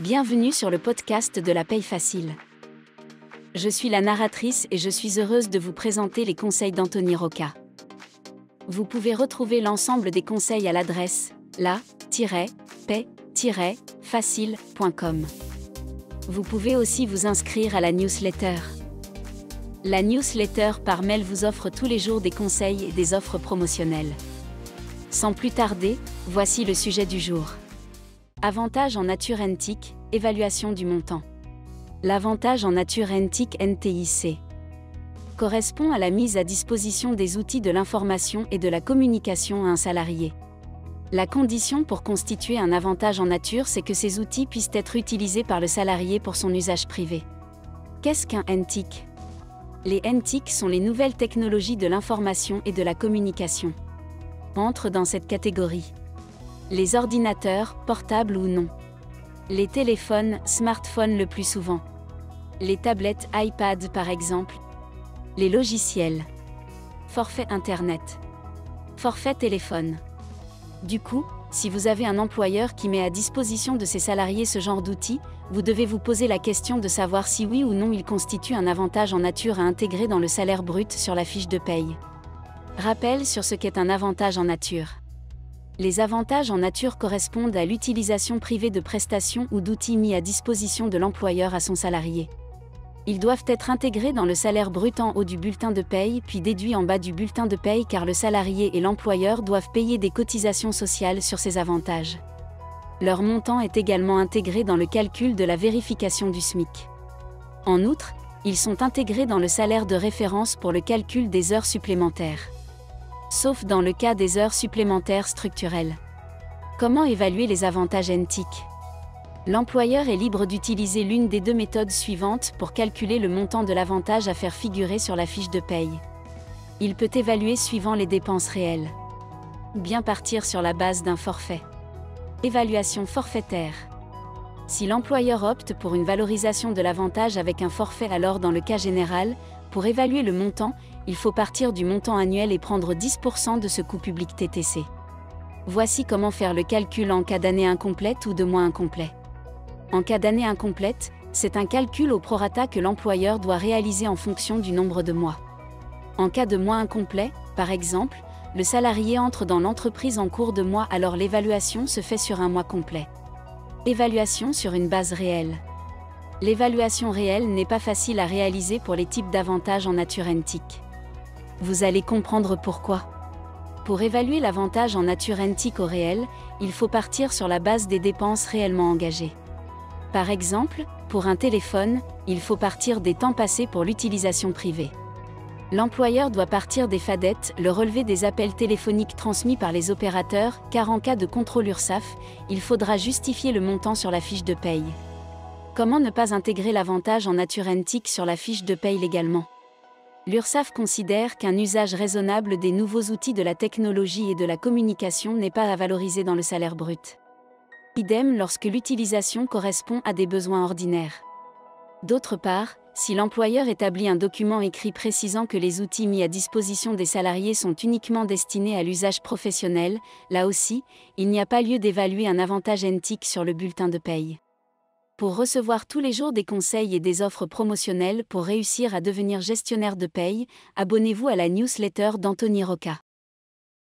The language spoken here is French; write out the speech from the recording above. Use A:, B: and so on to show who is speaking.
A: Bienvenue sur le podcast de la paye facile. Je suis la narratrice et je suis heureuse de vous présenter les conseils d'Anthony Rocca. Vous pouvez retrouver l'ensemble des conseils à l'adresse la-paye-facile.com. Vous pouvez aussi vous inscrire à la newsletter. La newsletter par mail vous offre tous les jours des conseils et des offres promotionnelles. Sans plus tarder, voici le sujet du jour. Avantage en nature NTIC, évaluation du montant. L'avantage en nature NTIC NTIC correspond à la mise à disposition des outils de l'information et de la communication à un salarié. La condition pour constituer un avantage en nature, c'est que ces outils puissent être utilisés par le salarié pour son usage privé. Qu'est-ce qu'un NTIC ? Les NTIC sont les nouvelles technologies de l'information et de la communication. Entrent dans cette catégorie les ordinateurs, portables ou non. Les téléphones, smartphones le plus souvent. Les tablettes, iPad par exemple. Les logiciels. Forfait Internet. Forfait téléphone. Du coup, si vous avez un employeur qui met à disposition de ses salariés ce genre d'outils, vous devez vous poser la question de savoir si oui ou non il constitue un avantage en nature à intégrer dans le salaire brut sur la fiche de paye. Rappel sur ce qu'est un avantage en nature. Les avantages en nature correspondent à l'utilisation privée de prestations ou d'outils mis à disposition de l'employeur à son salarié. Ils doivent être intégrés dans le salaire brut en haut du bulletin de paye puis déduits en bas du bulletin de paye car le salarié et l'employeur doivent payer des cotisations sociales sur ces avantages. Leur montant est également intégré dans le calcul de la vérification du SMIC. En outre, ils sont intégrés dans le salaire de référence pour le calcul des heures supplémentaires. Sauf dans le cas des heures supplémentaires structurelles. Comment évaluer les avantages NTIC ? L'employeur est libre d'utiliser l'une des deux méthodes suivantes pour calculer le montant de l'avantage à faire figurer sur la fiche de paye. Il peut évaluer suivant les dépenses réelles. Ou bien partir sur la base d'un forfait. Évaluation forfaitaire. Si l'employeur opte pour une valorisation de l'avantage avec un forfait, alors dans le cas général, pour évaluer le montant, il faut partir du montant annuel et prendre 10% de ce coût public TTC. Voici comment faire le calcul en cas d'année incomplète ou de mois incomplet. En cas d'année incomplète, c'est un calcul au prorata que l'employeur doit réaliser en fonction du nombre de mois. En cas de mois incomplet, par exemple, le salarié entre dans l'entreprise en cours de mois, alors l'évaluation se fait sur un mois complet. Évaluation sur une base réelle. L'évaluation réelle n'est pas facile à réaliser pour les types d'avantages en nature NTIC. Vous allez comprendre pourquoi. Pour évaluer l'avantage en nature NTIC au réel, il faut partir sur la base des dépenses réellement engagées. Par exemple, pour un téléphone, il faut partir des temps passés pour l'utilisation privée. L'employeur doit partir des fadettes, le relevé des appels téléphoniques transmis par les opérateurs, car en cas de contrôle URSSAF, il faudra justifier le montant sur la fiche de paye. Comment ne pas intégrer l'avantage en nature NTIC sur la fiche de paye légalement ? L'URSSAF considère qu'un usage raisonnable des nouveaux outils de la technologie et de la communication n'est pas à valoriser dans le salaire brut. Idem lorsque l'utilisation correspond à des besoins ordinaires. D'autre part, si l'employeur établit un document écrit précisant que les outils mis à disposition des salariés sont uniquement destinés à l'usage professionnel, là aussi, il n'y a pas lieu d'évaluer un avantage NTIC sur le bulletin de paye. Pour recevoir tous les jours des conseils et des offres promotionnelles pour réussir à devenir gestionnaire de paye, abonnez-vous à la newsletter d'Anthony Rocca.